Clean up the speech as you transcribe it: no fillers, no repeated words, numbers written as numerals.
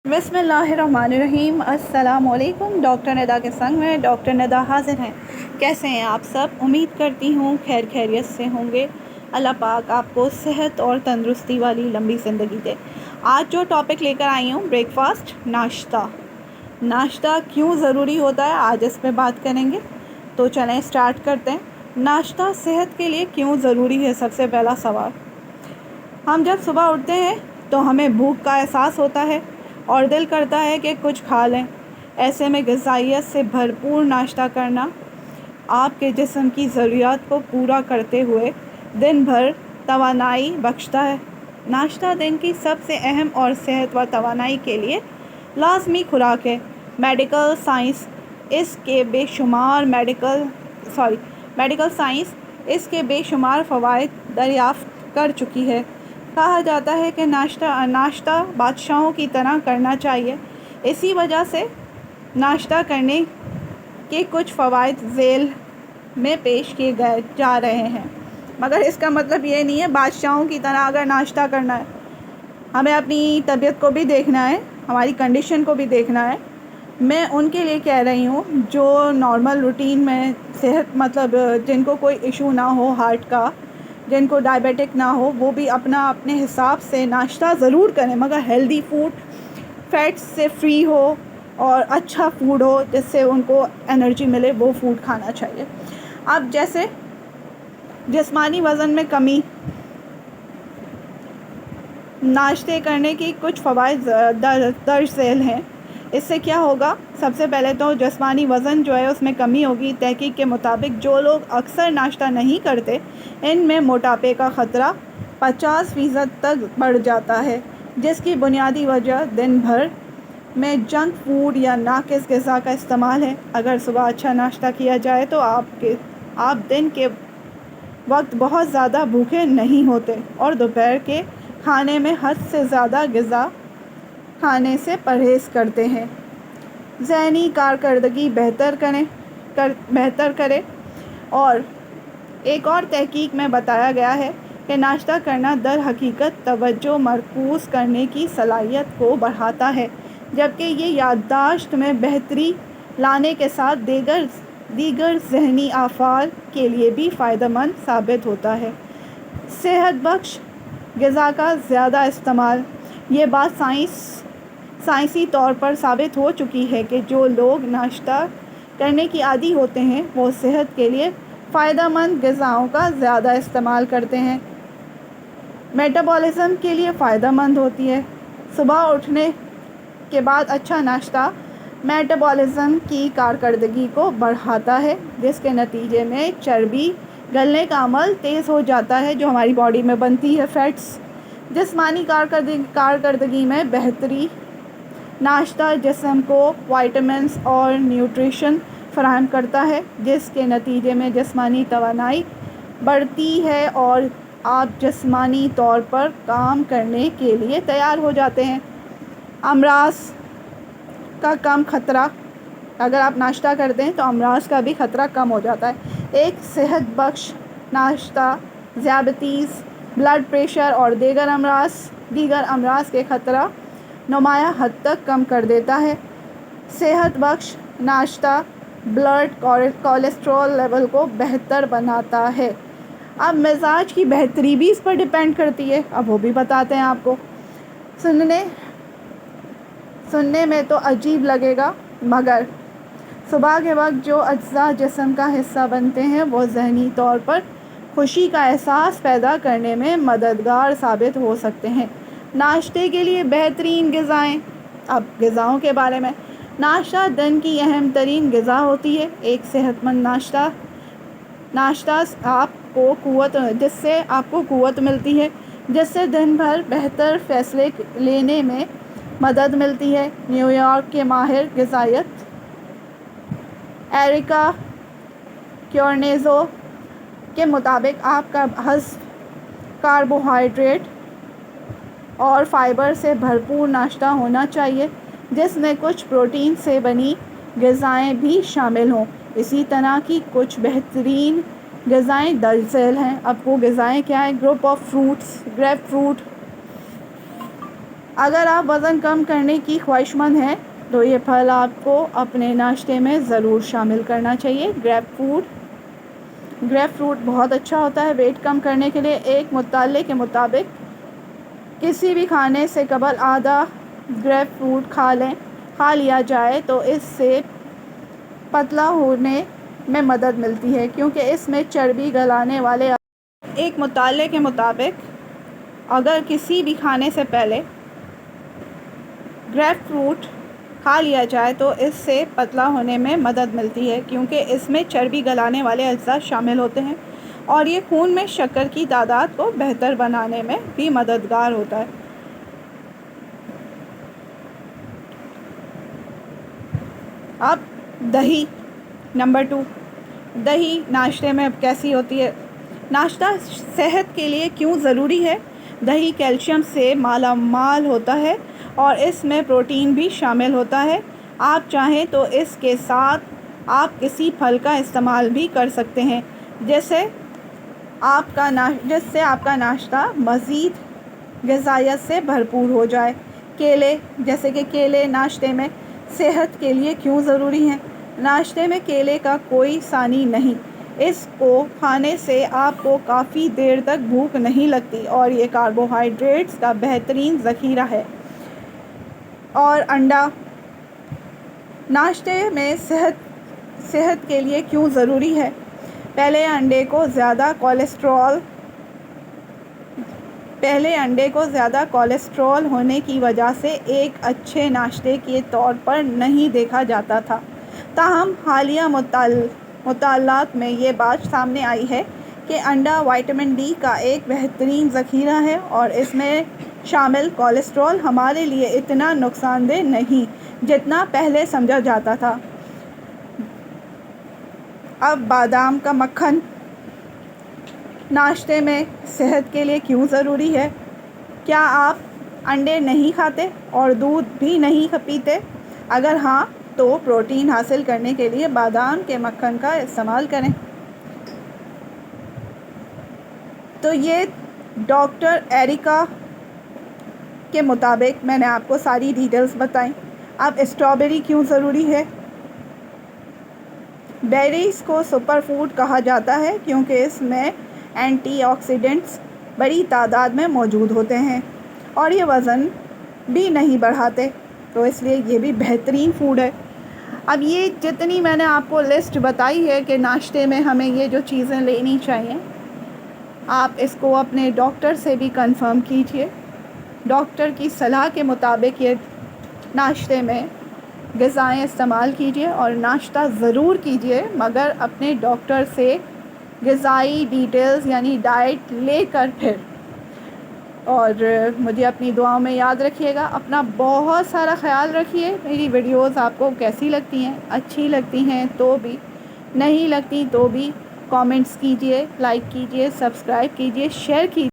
बिस्मिल्लाहिर्रहमानिर्रहीम। अस्सलाम वालेकुम। डॉक्टर निदा के संग में डॉक्टर निदा हाजिर हैं। कैसे हैं आप सब? उम्मीद करती हूँ खैर खैरियत से होंगे। अल्लाह पाक आपको सेहत और तंदुरुस्ती वाली लंबी ज़िंदगी दे। आज जो टॉपिक लेकर आई हूँ, ब्रेकफास्ट, नाश्ता क्यों ज़रूरी होता है, आज इस पे बात करेंगे। तो चलें स्टार्ट करते हैं। नाश्ता सेहत के लिए क्यों ज़रूरी है? सबसे पहला सवाल। हम जब सुबह उठते हैं तो हमें भूख का एहसास होता है और दिल करता है कि कुछ खा लें। ऐसे में ग़िज़ाइयत से भरपूर नाश्ता करना आपके जिस्म की ज़रूरियात को पूरा करते हुए दिन भर तवानाई बख्शता है। नाश्ता दिन की सबसे अहम और सेहत व तवानाई के लिए लाज़मी खुराक है। मेडिकल साइंस इसके बेशुमार फ़वाइद दरियाफ़्त कर चुकी है। कहा जाता है कि नाश्ता बादशाहों की तरह करना चाहिए। इसी वजह से नाश्ता करने के कुछ फ़वाइद ज़ेल में पेश किए गए जा रहे हैं। मगर इसका मतलब ये नहीं है बादशाहों की तरह अगर नाश्ता करना है। हमें अपनी तबीयत को भी देखना है, हमारी कंडीशन को भी देखना है। मैं उनके लिए कह रही हूँ जो नॉर्मल रूटीन में जिनको कोई इशू ना हो हार्ट का, जिनको डायबिटिक ना हो, वो भी अपने हिसाब से नाश्ता ज़रूर करें, मगर हेल्दी फूड, फैट्स से फ्री हो और अच्छा फूड हो जिससे उनको एनर्जी मिले, वो फूड खाना चाहिए। अब जैसे जिस्मानी वज़न में कमी, नाश्ते करने की कुछ फ़वाइद दर्ज झेल हैं। इससे क्या होगा? सबसे पहले तो जिस्मानी वज़न जो है उसमें कमी होगी। तहकीक के मुताबिक जो लोग अक्सर नाश्ता नहीं करते, इनमें मोटापे का ख़तरा 50% तक बढ़ जाता है, जिसकी बुनियादी वजह दिन भर में जंक फूड या नाकिस ग़िज़ा का इस्तेमाल है। अगर सुबह अच्छा नाश्ता किया जाए तो आप दिन के वक्त बहुत ज़्यादा भूखे नहीं होते और दोपहर के खाने में हद से ज़्यादा ग़िज़ा खाने से परहेज़ करते हैं। ज़हनी कारकर्दगी बेहतर करे। और एक और तहकीक में बताया गया है कि नाश्ता करना दर हकीकत तवज्जो मरकूज़ करने की सलाहियत को बढ़ाता है, जबकि ये याददाश्त में बेहतरी लाने के साथ दीगर ज़हनी आफ़ाल के लिए भी फ़ायदेमंद साबित होता है। सेहत बख्श ग़िज़ा का ज़्यादा इस्तेमाल। ये बात साइंसी तौर पर साबित हो चुकी है कि जो लोग नाश्ता करने की आदी होते हैं वो सेहत के लिए फ़ायदेमंद ग़िज़ाओं का ज़्यादा इस्तेमाल करते हैं। मेटाबॉलिज़्म के लिए फ़ायदेमंद होती है। सुबह उठने के बाद अच्छा नाश्ता मेटाबॉलिज़्म की कारकर्दगी को बढ़ाता है, जिसके नतीजे में चर्बी गलने का अमल तेज़ हो जाता है जो हमारी बॉडी में बनती है, फैट्स। जिस्मानी कारकर्दगी में बेहतरी। नाश्ता जिस्म को विटामिन्स और न्यूट्रिशन फराहम करता है, जिसके नतीजे में जिस्मानी तवानाई बढ़ती है और आप जिस्मानी तौर पर काम करने के लिए तैयार हो जाते हैं। अमराज का कम ख़तरा। अगर आप नाश्ता करते हैं तो अमराज का भी ख़तरा कम हो जाता है। एक सेहत बख्श नाश्ता ज़ियादतीस, ब्लड प्रेशर और दीगर अमराज के ख़तरा नुमाया हद तक कम कर देता है। सेहत बख्श नाश्ता ब्लड कोलेस्ट्रॉल लेवल को बेहतर बनाता है। अब मिजाज की बेहतरी भी इस पर डिपेंड करती है। अब वो भी बताते हैं आपको। सुनने में तो अजीब लगेगा, मगर सुबह के वक्त जो अज्जा जिस्म का हिस्सा बनते हैं वो ज़हनी तौर पर खुशी का एहसास पैदा करने में मददगार साबित हो सकते हैं। नाश्ते के लिए बेहतरीन ग़िज़ाएँ। अब ग़िज़ाओं के बारे में। नाश्ता दिन की अहम तरीन ग़िज़ा होती है। एक सेहतमंद नाश्ता जिससे आपको क़ुव्वत मिलती है, जिससे दिन भर बेहतर फ़ैसले लेने में मदद मिलती है। न्यूयॉर्क के माहिर ग़िज़ायत एरिका क्योर्नेज़ो के मुताबिक आपका हज़्म कार्बोहाइड्रेट और फाइबर से भरपूर नाश्ता होना चाहिए, जिसमें कुछ प्रोटीन से बनी ग़िज़ाएँ भी शामिल हों। इसी तरह की कुछ बेहतरीन ग़िज़ाएँ दर्ज झेल हैं। अब वो ग़िज़ाएँ क्या हैं? Group of fruits, grep fruit, اگر آپ وزن کم کرنے کی خواہشمند ہیں تو یہ پھل آپ کو اپنے ناشتے میں ضرور شامل کرنا چاہیے۔ گریپ فروٹ بہت اچھا ہوتا ہے ویٹ کم کرنے کے لیے۔ ایک مطالعے کے مطابق کسی بھی کھانے سے قبل آدھا گریپ فروٹ کھا لیا جائے تو اس سے پتلا ہونے میں مدد ملتی ہے، کیونکہ اس میں چربی گلانے والے ایک مطالعے کے مطابق اگر کسی بھی کھانے سے پہلے گریپ فروٹ کھا لیا جائے تو اس سے پتلا ہونے میں مدد ملتی ہے، کیونکہ اس میں چربی گلانے والے اجزاء شامل ہوتے ہیں اور یہ خون میں شکر کی تعداد کو بہتر بنانے میں بھی مددگار ہوتا ہے۔ اب دہی نمبر 2، دہی ناشتے میں کیسی ہوتی ہے؟ ناشتہ صحت کے لیے کیوں ضروری ہے؟ دہی کیلشیم سے مالا مال ہوتا ہے اور اس میں پروٹین بھی شامل ہوتا ہے۔ آپ چاہیں تو اس کے ساتھ آپ کسی پھل کا استعمال بھی کر سکتے ہیں جس سے آپ کا ناشتہ مزید غذائیت سے بھرپور ہو جائے۔ کیلے، جیسے کہ کیلے ناشتے میں صحت کے لیے کیوں ضروری ہیں؟ ناشتے میں کیلے کا کوئی ثانی نہیں، اس کو کھانے سے آپ کو کافی دیر تک بھوک نہیں لگتی اور یہ کاربوہائیڈریٹس کا بہترین ذخیرہ ہے۔ اور انڈا ناشتے میں صحت کے لیے کیوں ضروری ہے؟ پہلے انڈے کو زیادہ کولیسٹرول ہونے کی وجہ سے ایک اچھے ناشتے کے طور پر نہیں دیکھا جاتا تھا، تاہم حالیہ مطالعات میں یہ بات سامنے آئی ہے کہ انڈا وٹامن ڈی کا ایک بہترین ذخیرہ ہے اور اس میں شامل کولیسٹرول ہمارے لیے اتنا نقصان دہ نہیں جتنا پہلے سمجھا جاتا تھا۔ اب بادام کا مکھن ناشتے میں صحت کے لیے کیوں ضروری ہے؟ کیا آپ انڈے نہیں کھاتے اور دودھ بھی نہیں پیتے؟ اگر ہاں تو پروٹین حاصل کرنے کے لیے بادام کے مکھن کا استعمال کریں۔ تو یہ ڈاکٹر ایریکا کے مطابق میں نے آپ کو ساری ڈیٹیلز بتائیں۔ اب اسٹرابیری کیوں ضروری ہے؟ بیریز کو سپر فوڈ کہا جاتا ہے کیونکہ اس میں اینٹی آکسیڈنٹس بڑی تعداد میں موجود ہوتے ہیں اور یہ وزن بھی نہیں بڑھاتے، تو اس لیے یہ بھی بہترین فوڈ ہے۔ اب یہ جتنی میں نے آپ کو لسٹ بتائی ہے کہ ناشتے میں ہمیں یہ جو چیزیں لینی چاہیے، آپ اس کو اپنے ڈاکٹر سے بھی کنفرم کیجئے۔ ڈاکٹر کی صلاح کے مطابق یہ ناشتے میں غذائیں استعمال کیجئے اور ناشتہ ضرور کیجئے، مگر اپنے ڈاکٹر سے غذائی ڈیٹیلز یعنی ڈائٹ لے کر پھر۔ اور مجھے اپنی دعاؤں میں یاد رکھیے گا، اپنا بہت سارا خیال رکھیے۔ میری ویڈیوز آپ کو کیسی لگتی ہیں؟ اچھی لگتی ہیں تو بھی، نہیں لگتی تو بھی کامنٹس کیجئے، لائک کیجئے، سبسکرائب کیجئے، شیئر کیجئے۔